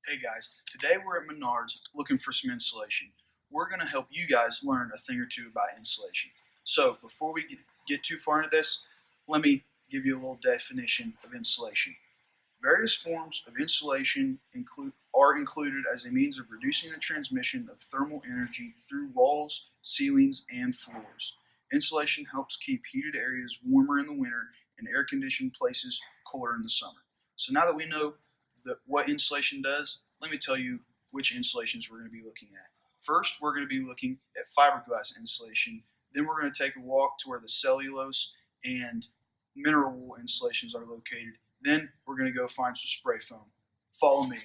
Hey guys, today we're at Menards looking for some insulation. We're going to help you guys learn a thing or two about insulation. So before we get too far into this, let me give you a little definition of insulation. Various forms of insulation are included as a means of reducing the transmission of thermal energy through walls, ceilings, and floors. Insulation helps keep heated areas warmer in the winter and air-conditioned places cooler in the summer. So now that we know what insulation does, let me tell you which insulations we're going to be looking at. First, we're going to be looking at fiberglass insulation. Then we're going to take a walk to where the cellulose and mineral wool insulations are located. Then we're going to go find some spray foam. Follow me.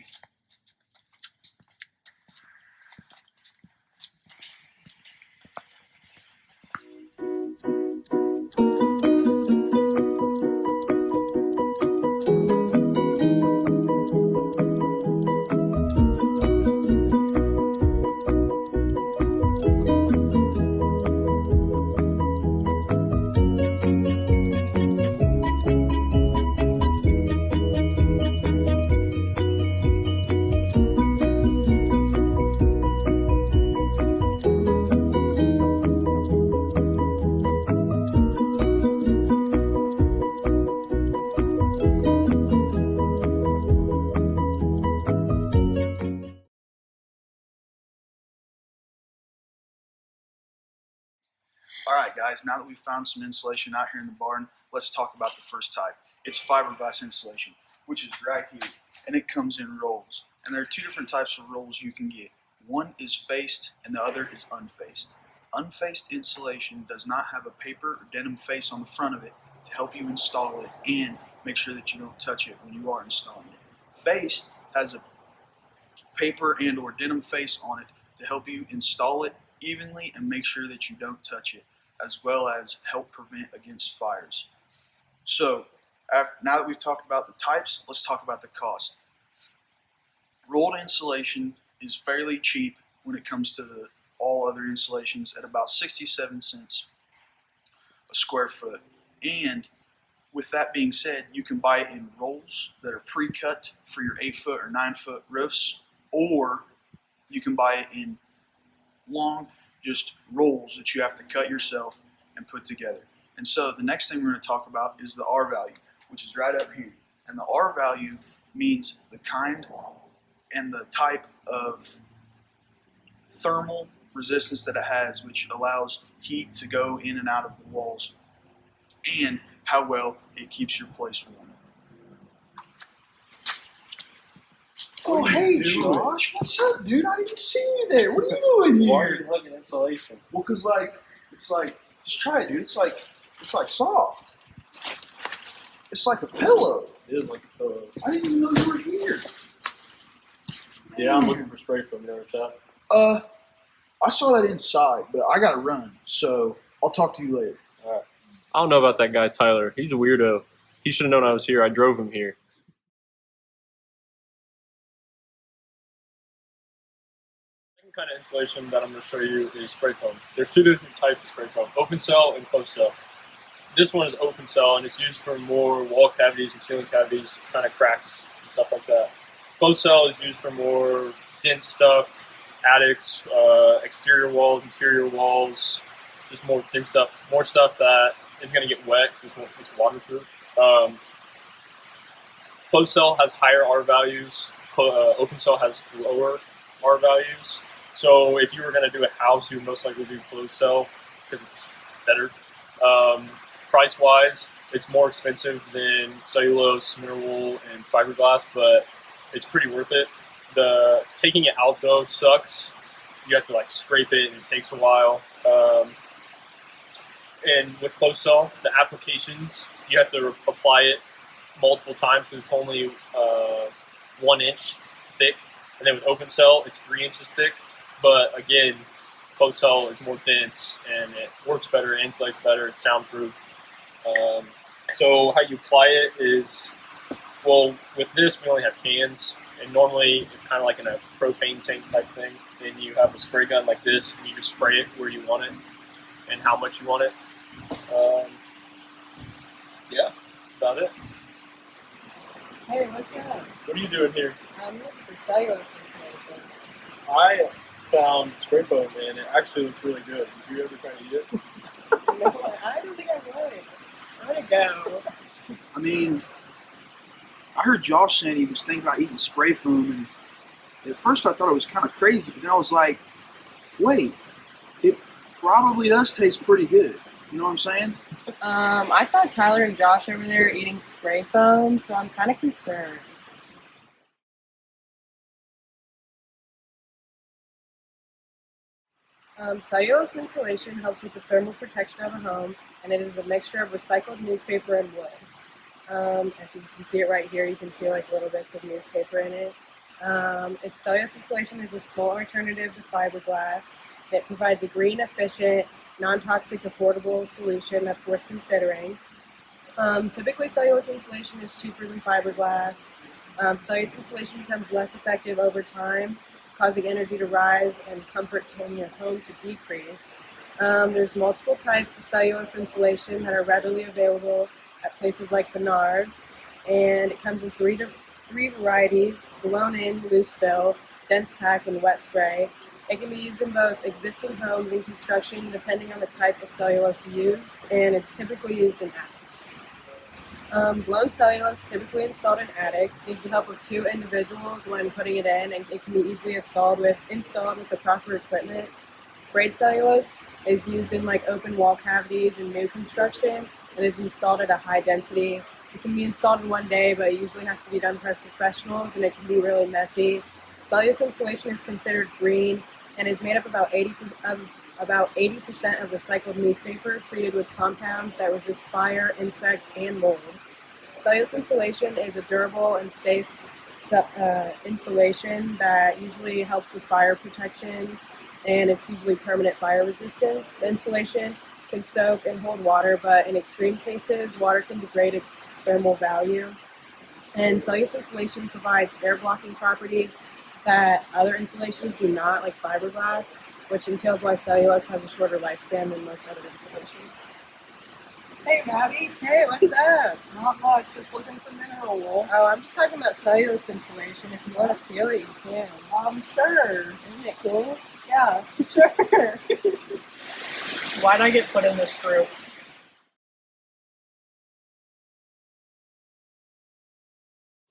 Alright guys, now that we've found some insulation out here in the barn, let's talk about the first type. It's fiberglass insulation, which is right here, and it comes in rolls. And there are two different types of rolls you can get. One is faced and the other is unfaced. Unfaced insulation does not have a paper or denim face on the front of it to help you install it and make sure that you don't touch it when you are installing it. Faced has a paper and or denim face on it to help you install it evenly and make sure that you don't touch it, as well as help prevent against fires. So now that we've talked about the types, let's talk about the cost. Rolled insulation is fairly cheap when it comes to all other insulations at about 67 cents a square foot. And with that being said, you can buy it in rolls that are pre-cut for your 8-foot or 9-foot roofs, or you can buy it in long just rolls that you have to cut yourself and put together. And so the next thing we're going to talk about is the R value, which is right up here. And the R value means the kind and the type of thermal resistance that it has, which allows heat to go in and out of the walls, and how well it keeps your place warm. Oh, hey, Josh, what's up, dude? I didn't see you there. What are you doing here? Why are you looking at insulation? Well, cause it's like, just try it, dude. It's like soft. It's like a pillow. It is like a pillow. I didn't even know you were here. Yeah, I'm looking for spray foam the other side. I saw that inside, but I gotta run, so I'll talk to you later. All right. I don't know about that guy, Tyler. He's a weirdo. He should have known I was here. I drove him here. Second kind of insulation that I'm going to show you is spray foam. There's two different types of spray foam, open cell and closed cell. This one is open cell, and it's used for more wall cavities and ceiling cavities, kind of cracks and stuff like that. Closed cell is used for more dense stuff, attics, exterior walls, interior walls, just more dense stuff, more stuff that is going to get wet because it's waterproof. Closed cell has higher R values. Open cell has lower R values. So if you were going to do a house, you would most likely do closed cell because it's better. Price-wise, it's more expensive than cellulose, mineral wool, and fiberglass, but it's pretty worth it. Taking it out though sucks. You have to like scrape it, and it takes a while. And with closed cell, the applications, you have to apply it multiple times because it's only 1 inch thick. And then with open cell, it's 3 inches thick. But again, closed cell is more dense and it works better, it insulates better, it's soundproof. So how you apply it is, well, with this we only have cans, and normally it's kind of like in a propane tank type thing. And you have a spray gun like this, and you just spray it where you want it and how much you want it. Yeah, that's about it. Hey, what's up? What are you doing here? I'm looking for cellulose insulation. I found spray foam and it actually looks really good. Did you ever try to eat it? No, I don't think I would. I'm gonna go. I mean, I heard Josh saying he was thinking about eating spray foam, and at first I thought it was kind of crazy, but then I was like, wait, it probably does taste pretty good. You know what I'm saying? I saw Tyler and Josh over there eating spray foam, so I'm kind of concerned. Cellulose insulation helps with the thermal protection of a home, and it is a mixture of recycled newspaper and wood. If you can see it right here, you can see like little bits of newspaper in it. Its cellulose insulation is a small alternative to fiberglass. It provides a green, efficient, non-toxic, affordable solution that's worth considering. Typically, cellulose insulation is cheaper than fiberglass. Cellulose insulation becomes less effective over time, causing energy to rise and comfort in your home to decrease. There's multiple types of cellulose insulation that are readily available at places like Menards, and it comes in three varieties: blown-in, loose fill, dense pack, and wet spray. It can be used in both existing homes and construction depending on the type of cellulose used, and it's typically used in attics. Blown cellulose, typically installed in attics, needs the help of two individuals when putting it in, and it can be easily installed with the proper equipment. Sprayed cellulose is used in like open wall cavities in new construction and is installed at a high density. It can be installed in one day, but it usually has to be done by professionals, and it can be really messy. Cellulose insulation is considered green and is made up about 80% of recycled newspaper treated with compounds that resist fire, insects, and mold. Cellulose insulation is a durable and safe insulation that usually helps with fire protections, and it's usually permanent fire resistance. The insulation can soak and hold water, but in extreme cases, water can degrade its thermal value. And cellulose insulation provides air blocking properties that other insulations do not, like fiberglass, which entails why cellulose has a shorter lifespan than most other insulations. Hey, Maddie. Hey, what's up? Not much. Just looking for mineral wool. Oh, I'm just talking about cellulose insulation. If you want to feel it, you can. Sure. Isn't it cool? Yeah, sure. Why'd I get put in this group?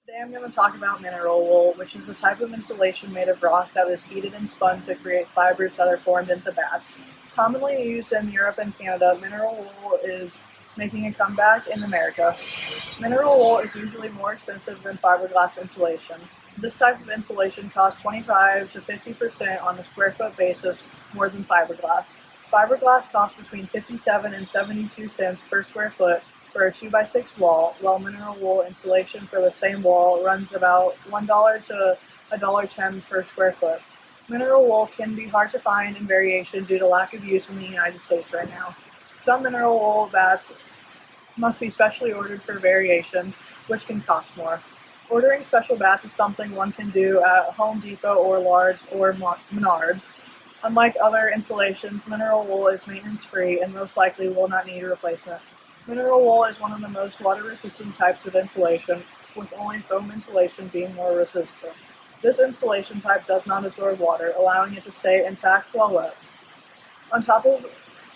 Today I'm going to talk about mineral wool, which is a type of insulation made of rock that was heated and spun to create fibers that are formed into basts. Commonly used in Europe and Canada, mineral wool is making a comeback in America. Mineral wool is usually more expensive than fiberglass insulation. This type of insulation costs 25 to 50% on a square foot basis more than fiberglass. Fiberglass costs between 57 and 72 cents per square foot for a 2x6 wall, while mineral wool insulation for the same wall runs about $1 to $1.10 per square foot. Mineral wool can be hard to find in variation due to lack of use in the United States right now. Some mineral wool baths must be specially ordered for variations, which can cost more. Ordering special baths is something one can do at Home Depot or Lards or Menards. Unlike other insulations, mineral wool is maintenance-free and most likely will not need a replacement. Mineral wool is one of the most water-resistant types of insulation, with only foam insulation being more resistant. This insulation type does not absorb water, allowing it to stay intact while wet. On top of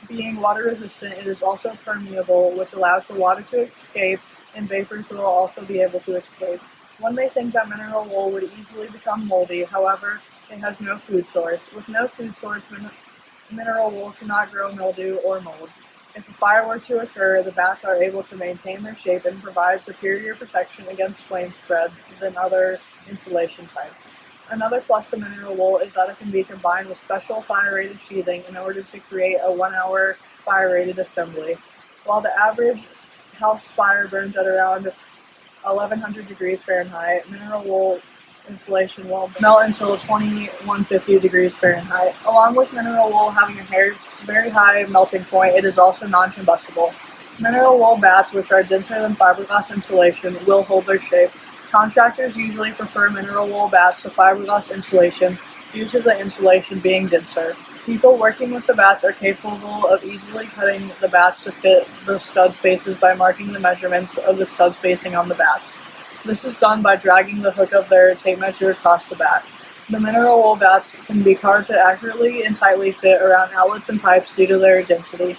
being water-resistant, it is also permeable, which allows the water to escape, and vapors will also be able to escape. One may think that mineral wool would easily become moldy, however, it has no food source. With no food source, mineral wool cannot grow mildew or mold. If a fire were to occur, the bats are able to maintain their shape and provide superior protection against flame spread than other insulation types. Another plus to mineral wool is that it can be combined with special fire-rated sheathing in order to create a 1-hour fire-rated assembly. While the average house fire burns at around 1100 degrees Fahrenheit, mineral wool insulation will melt until 2150 degrees Fahrenheit. Along with mineral wool having a very high melting point, it is also non-combustible. Mineral wool bats, which are denser than fiberglass insulation, will hold their shape. Contractors usually prefer mineral wool bats to fiberglass insulation due to the insulation being denser. People working with the bats are capable of easily cutting the bats to fit the stud spaces by marking the measurements of the stud spacing on the bats. This is done by dragging the hook of their tape measure across the bat. The mineral wool bats can be carved to accurately and tightly fit around outlets and pipes due to their density.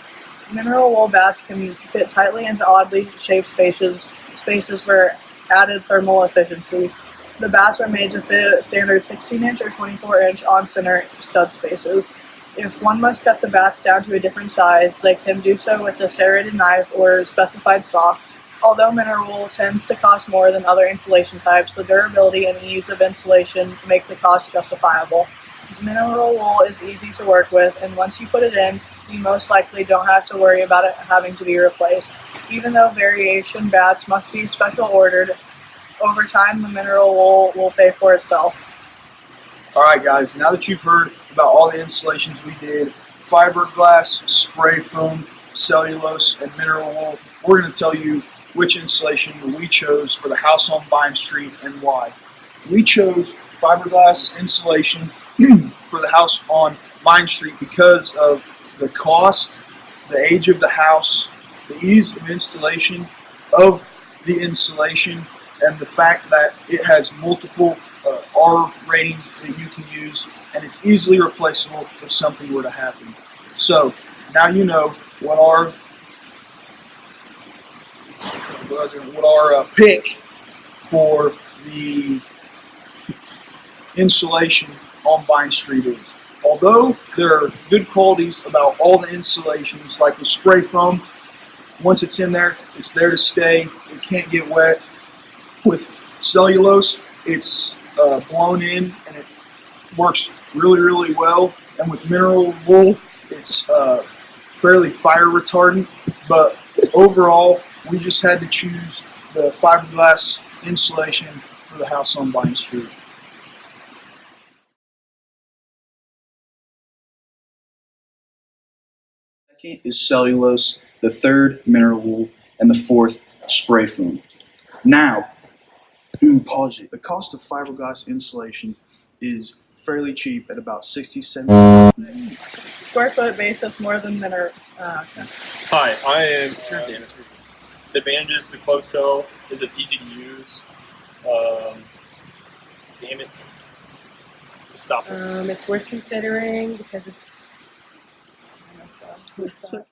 Mineral wool bats can fit tightly into oddly shaped spaces for added thermal efficiency. The bats are made to fit standard 16-inch or 24-inch on-center stud spaces. If one must cut the bats down to a different size, they can do so with a serrated knife or specified saw. Although mineral wool tends to cost more than other insulation types, the durability and ease of installation make the cost justifiable. Mineral wool is easy to work with, and once you put it in, you most likely don't have to worry about it having to be replaced. Even though variation bats must be special ordered, over time the mineral wool will pay for itself. Alright guys, now that you've heard about all the installations we did, fiberglass, spray foam, cellulose, and mineral wool, we're going to tell you which installation we chose for the house on Vine Street and why. We chose fiberglass insulation for the house on Vine Street because of the cost, the age of the house, the ease of installation of the insulation, and the fact that it has multiple R ratings that you can use, and it's easily replaceable if something were to happen. So now you know what our pick for the insulation on Vine Street is. Although there are good qualities about all the insulations, like the spray foam, once it's in there, it's there to stay. It can't get wet. With cellulose, it's blown in and it works really, really well. And with mineral wool, it's fairly fire retardant. But overall, we just had to choose the fiberglass insulation for the house on Vine Street. Second is cellulose, the third mineral wool, and the fourth spray foam. Now, pause it. The cost of fiberglass insulation is fairly cheap at about $67. Square foot basis more than mineral. Hi, I am. The advantages to closed cell is it's easy to use. Damn it. Just stop it. It's worth considering because it's. I messed up.